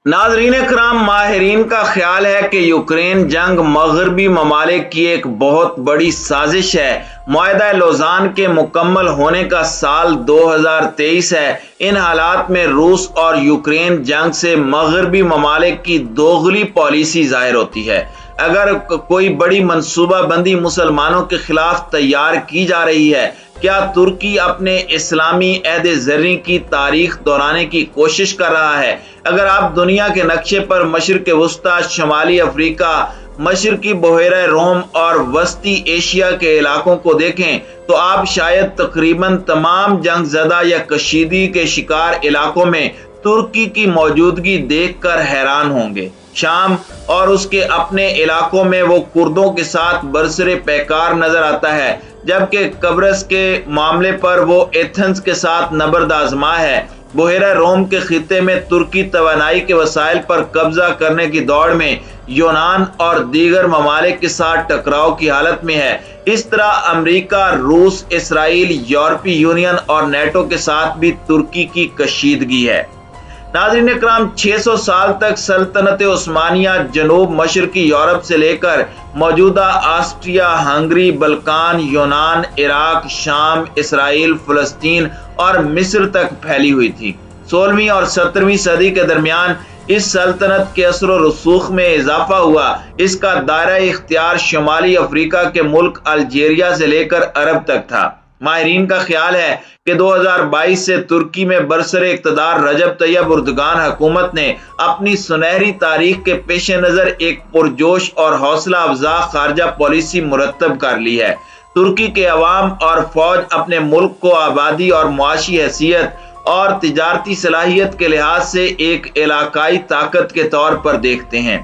नाजरीन कराम, माहिरीन का ख्याल है कि यूक्रेन जंग मगरबी ममालिक की एक बहुत बड़ी साजिश है। मुआहदा लौज़ान के मुकम्मल होने का साल 2023 है। इन हालात में रूस और यूक्रेन जंग से मगरबी ममालिक की दोगली पॉलिसी जाहिर होती है। अगर कोई बड़ी मनसूबा बंदी मुसलमानों के खिलाफ तैयार की जा रही है, क्या तुर्की अपने इस्लामी अहद ज़र्री की तारीख दोहराने की कोशिश कर रहा है? अगर आप दुनिया के नक्शे पर मशरिक़ वस्ता, शमाली अफ्रीका, मशरकी बहेरा रोम और वस्ती एशिया के इलाकों को देखें तो आप शायद तकरीबन तमाम जंगज़दा या कशीदगी के शिकार इलाकों में तुर्की की मौजूदगी देखकर हैरान होंगे। शाम और उसके अपने इलाकों में वो कुर्दों के साथ बरसरे पैकार नजर आता है, जबकि कब्रस के मामले पर वो एथेंस के साथ नबर्द आजमा है। बहेरा रोम के खिते में तुर्की तवानाई के वसाइल पर कब्जा करने की दौड़ में यूनान और दीगर ममालिक के साथ टकराव की हालत में है। इस तरह अमेरिका, रूस, इसराइल, यूरोपीय यूनियन और नेटो के साथ भी तुर्की की कशीदगी है। नाज़रीन इकराम, 600 साल तक सल्तनत उस्मानिया जनूब मशरकी यूरोप से लेकर मौजूदा ऑस्ट्रिया, हंगरी, बल्कान, यूनान, इराक, शाम, इसराइल, फलस्तीन और मिस्र तक फैली हुई थी। 16वीं और 17वीं सदी के दरमियान इस सल्तनत के असर और रसूख में इजाफा हुआ। इसका दायरा इख्तियार शुमाली अफ्रीका के मुल्क अल्जीरिया से लेकर अरब तक था। माहिरीन का ख्याल है कि 2022 से तुर्की में बरसरे इक़्तिदार रजब तैयब एर्दोगान हुकूमत ने अपनी सुनहरी तारीख के पेश नज़र एक पुरजोश और हौसला अफजा खारजा पॉलिसी मुरतब कर ली है। तुर्की के अवाम और फौज अपने मुल्क को आबादी और मुआशी हैसियत और तिजारती सलाहियत के लिहाज से एक इलाकाई ताकत के तौर पर देखते हैं।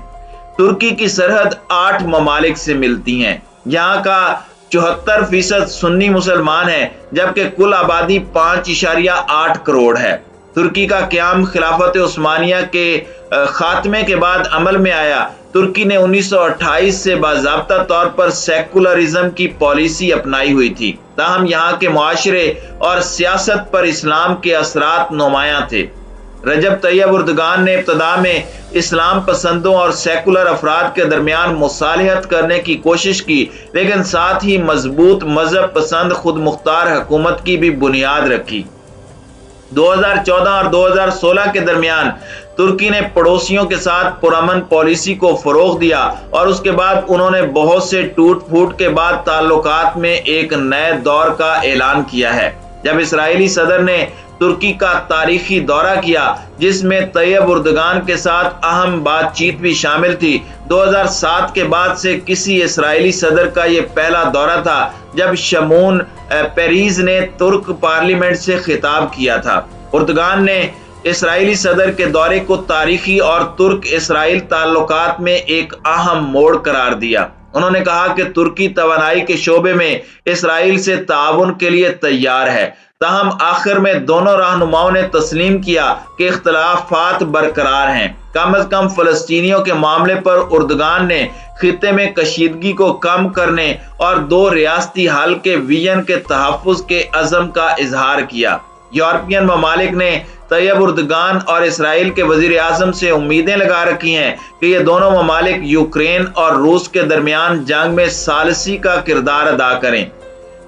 तुर्की की सरहद 8 ममालिक से मिलती हैं। यहाँ का 74% सुन्नी मुसलमान है, जबकि कुल आबादी 5.8 करोड़ है। तुर्की का क़याम खिलाफत उस्मानिया के खात्मे के बाद अमल में आया। तुर्की ने 1928 से बाज़ाब्ता तौर पर सेकुलरिज्म की पॉलिसी अपनाई हुई थी, ताहम यहाँ के मुआशरे और सियासत पर इस्लाम के असरात नुमायां थे। रजब तैयब एर्दोगान ने इब्तदा में इस्लाम पसंदों और सेकुलर अफराद के दरमियान मुसालहत करने की कोशिश की, लेकिन साथ ही मजबूत मजहब पसंद खुद मुख्तार हुकूमत की भी बुनियाद रखी। 2014 और 2016 के दरमियान तुर्की ने पड़ोसियों के साथ पुरअमन पॉलिसी को फरोग दिया और उसके बाद उन्होंने बहुत से टूट फूट के बाद ताल्लुकात में एक नए दौर का ऐलान किया है। जब इसराइली सदर ने तुर्की का तारीखी दौरा किया, जिसमें तैयब एर्दोगान के साथ अहम बातचीत भी शामिल थी। 2007 के बाद से किसी इसराइली सदर का यह पहला दौरा था जब शमून पेरीज ने तुर्क पार्लियामेंट से खिताब किया था। एर्दोगान ने इसराइली सदर के दौरे को तारीखी और तुर्क इसराइल ताल्लुकात में एक अहम मोड़ करार दिया। उन्होंने कहा कि तुर्की तवानाई के शोबे में इसराइल से ताउन के लिए तैयार है, ताहम आखिर में दोनों रहनुमाओं ने तस्लीम किया कि इख्तलाफात बरकरार हैं। कम अज कम फलस्तीनियों के मामले पर एर्दोगान ने खिते में कशीदगी को कम करने और 2 रियासती हल के विजन के तहफ़्फ़ुज़ के अज़म का इजहार किया। यूरोपियन ममालिक ने तैयब एर्दोगान और इसराइल के वजीर आज़म से उम्मीदें लगा रखी हैं कि ये दोनों ममालिक यूक्रेन और रूस के दरमियान जंग में सालसी का किरदार अदा करें।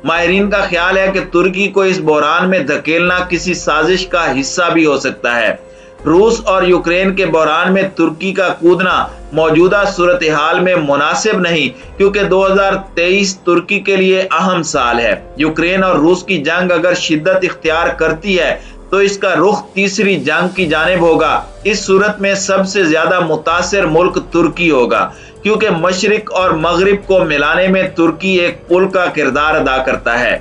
माहिरीन का ख्याल है कि तुर्की को इस बहरान में धकेलना किसी साजिश का हिस्सा भी हो सकता है। रूस और यूक्रेन के बहरान में तुर्की का कूदना मौजूदा सूरत हाल में मुनासिब नहीं, क्योंकि 2023 तुर्की के लिए अहम साल है। यूक्रेन और रूस की जंग अगर शिद्दत इख्तियार करती है तो इसका रुख तीसरी जंग की जानिब होगा। इस सूरत में सबसे ज्यादा मुतासिर मुल्क तुर्की होगा, क्योंकि मशरिक और मगरिब को मिलाने में तुर्की एक पुल का किरदार अदा करता है।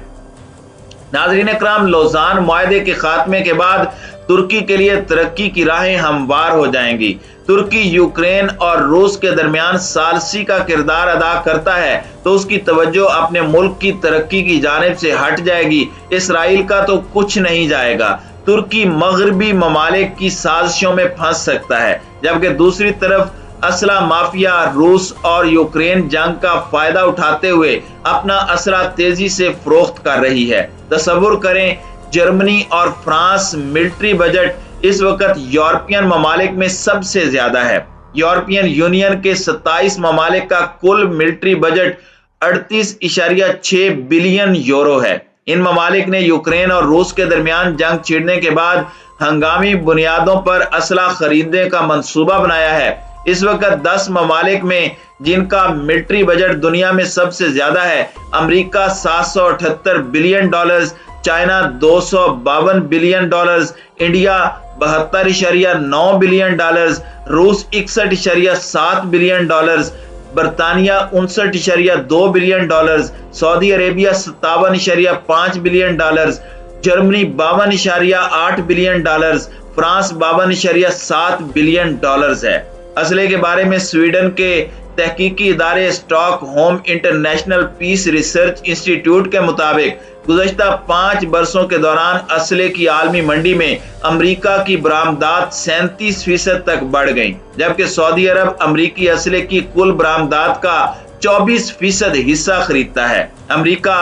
नाज़रीन इकराम, लौज़ान मुआहदे के खात्मे के बाद तुर्की के लिए तरक्की की राहें हमवार हो जाएंगी। तुर्की यूक्रेन और रूस के दरमियान सालसी का किरदार अदा करता है तो उसकी तवज्जो अपने मुल्क की तरक्की की जानिब से हट जाएगी। इसराइल का तो कुछ नहीं जाएगा। तुर्की मगरबी ममालिक की साजिशों में फंस सकता है, जबकि दूसरी तरफ असला माफिया रूस और यूक्रेन जंग का फायदा उठाते हुए अपना असला तेजी से फरोख्त कर रही है। तसव्वुर करें, जर्मनी और फ्रांस मिलिट्री बजट इस वक्त यूरोपियन ममालिक में सबसे ज्यादा है। यूरोपियन यूनियन के 27 ममालिक का कुल मिलिट्री बजट 38.6 बिलियन यूरो है। इन ममालिक ने यूक्रेन और रूस के दरमियान जंग छिड़ने के बाद हंगामी बुनियादों पर असला खरीदने का मंसूबा बनाया है। इस वक्त 10 ममालिक में जिनका मिलिट्री बजट दुनिया में सबसे ज्यादा है, America 778 billion dollars, China 252 billion dollars, India 72.9 billion dollars, रूस 61.7 बिलियन डॉलर्स, बरतानिया 59.2 billion dollars, Saudi Arabia 57.5 billion dollars, Germany 52.8 billion dollars, France 52.7 billion dollars है। असले के बारे में स्वीडन के तहकीकी इदारे Stockholm International Peace Research Institute के मुताबिक गुज़श्ता 5 बरसों के दौरान असले की आलमी मंडी में अमेरिका की बरामदात 37% तक बढ़ गई, जबकि सऊदी अरब अमेरिकी असले की कुल बरामदात का 24% हिस्सा खरीदता है। अमेरिका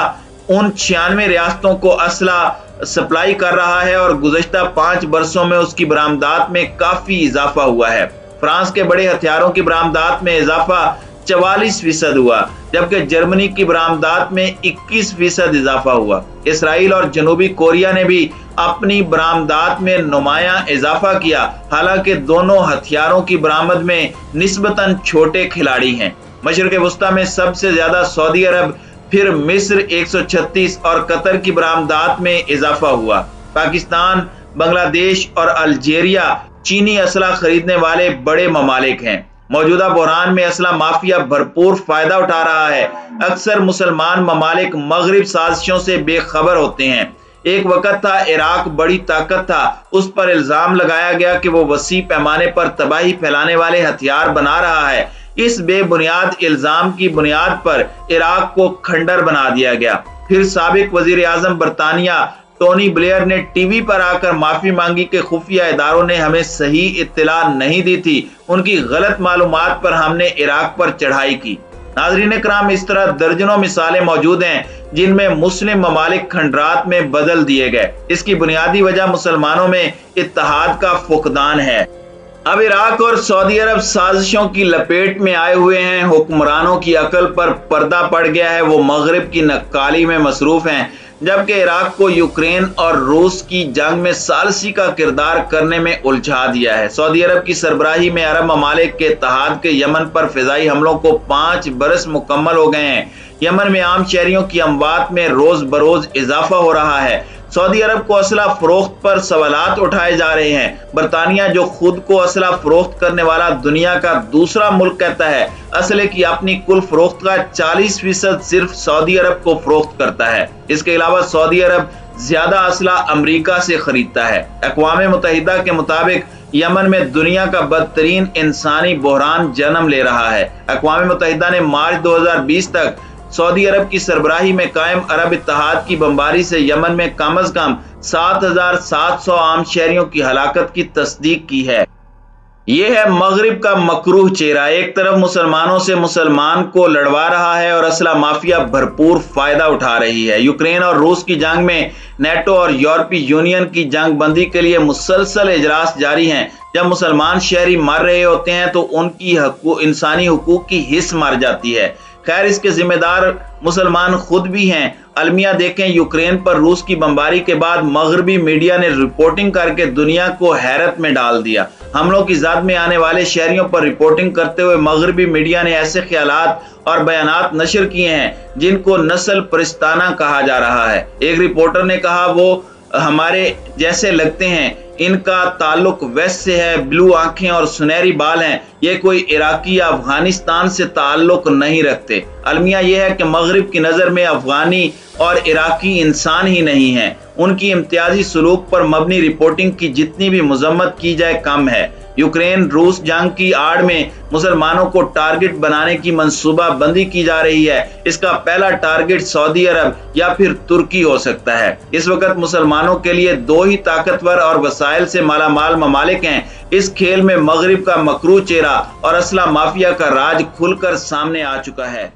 उन 96 रियासतों को असला सप्लाई कर रहा है और गुज़श्ता 5 बरसों में उसकी बरामदात में काफी इजाफा हुआ है। फ्रांस के बड़े हथियारों की बरामदात में इजाफा 44% हुआ, जबकि जर्मनी की बरामदात में 21% इजाफा हुआ। इसराइल और जनूबी कोरिया ने भी अपनी बरामदात में नुमायां इजाफा किया, हालांकि दोनों हथियारों की बरामद में निस्बतन छोटे खिलाड़ी हैं। मशरिक़ वस्ता में सबसे ज्यादा सऊदी अरब, फिर मिस्र 136 और कतर की बरामदात में इजाफा हुआ। पाकिस्तान, बांग्लादेश और अल्जीरिया चीनी असला खरीदने वाले बड़े ममालिक हैं। मौजूदा बहरान में असला माफिया भरपूर फायदा उठा रहा है। अक्सर मुसलमान ममालिक मगरिब साजिशों से बेखबर होते हैं। एक वक्त था इराक बड़ी ताकत था, उस पर इल्जाम लगाया गया कि वो वसी पैमाने पर तबाही फैलाने वाले हथियार बना रहा है। इस बेबुनियाद इल्जाम की बुनियाद पर इराक को खंडर बना दिया गया। फिर साबिक वजीर आजम बरतानिया टोनी ब्लेयर ने टीवी पर आकर माफी मांगी कि खुफिया इदारों ने हमें सही इत्तला नहीं दी थी, उनकी गलत मालूमात पर हमने इराक पर चढ़ाई की। नाज़रीन कराम, इस तरह दर्जनों मिसालें मौजूद हैं जिनमें मुस्लिम ममालिक खंडरात में बदल दिए गए। इसकी बुनियादी वजह मुसलमानों में इत्तेहाद का फुकदान है। अब इराक और सऊदी अरब साजिशों की लपेट में आए हुए हैं। हुक्मरानों की अकल पर पर्दा पड़ गया है, वो मगरिब की नक्काली में मसरूफ हैं, जबकि इराक को यूक्रेन और रूस की जंग में सालसी का किरदार करने में उलझा दिया है। सऊदी अरब की सरबराही में अरब ममालिक के इत्तेहाद के यमन पर फिजाई हमलों को 5 बरस मुकम्मल हो गए हैं। यमन में आम शहरियों की अमवात में रोज बरोज इजाफा हो रहा है। सऊदी अरब को असला फरोख्त पर सवालात उठाए जा रहे हैं। बरतानिया, जो खुद को असला फरोख्त करने वाला दुनिया का दूसरा मुल्क कहता है, असले की अपनी कुल फरोख्त का 40% सिर्फ सऊदी अरब को फरोख्त करता है। इसके अलावा सऊदी अरब ज्यादा असला अमेरिका से खरीदता है। अक़वाम मुत्तहिदा के मुताबिक यमन में दुनिया का बदतरीन इंसानी बहरान जन्म ले रहा है। अक़वाम मुत्तहिदा ने मार्च 2020 तक सऊदी अरब की सरबराही में कायम अरब इत्तेहाद की बमबारी से यमन में कम अज कम 7,700 आम शहरियों की हलाकत की तस्दीक की है। ये है मगरिब का मकरूह चेहरा। एक तरफ मुसलमानों से मुसलमान को लड़वा रहा है और असला माफिया भरपूर फायदा उठा रही है। यूक्रेन और रूस की जंग में नेटो और यूरोपीय यूनियन की जंग बंदी के लिए मुसलसल इजलास जारी हैं। जब मुसलमान शहरी मर रहे होते हैं तो उनकी इंसानी हुकूक की हिस्स मर जाती है। खैर, इसके जिम्मेदार मुसलमान खुद भी हैं। अलमिया देखें, यूक्रेन पर रूस की बमबारी के बाद मगरबी मीडिया ने रिपोर्टिंग करके दुनिया को हैरत में डाल दिया। हमलों की ज़द में आने वाले शहरियों पर रिपोर्टिंग करते हुए मगरबी मीडिया ने ऐसे ख्यालात और बयानात नशर किए हैं जिनको नस्ल परिस्ताना कहा जा रहा है। एक रिपोर्टर ने कहा, वो हमारे जैसे लगते हैं, इनका ताल्लुक वेस्ट से है, ब्लू आंखें और सुनहरी बाल हैं, ये कोई इराकी या अफगानिस्तान से ताल्लुक नहीं रखते। अलमिया यह है कि मगरिब की नज़र में अफगानी और इराकी इंसान ही नहीं हैं। उनकी इम्तियाजी सलूक पर मबनी रिपोर्टिंग की जितनी भी मजम्मत की जाए कम है। यूक्रेन रूस जंग की आड़ में मुसलमानों को टारगेट बनाने की मंसूबा बंदी की जा रही है। इसका पहला टारगेट सऊदी अरब या फिर तुर्की हो सकता है। इस वक्त मुसलमानों के लिए 2 ही ताकतवर और वसाइल से मालामाल ममालिक हैं। इस खेल में मगरिब का मकरूह चेहरा और असला माफिया का राज खुलकर सामने आ चुका है।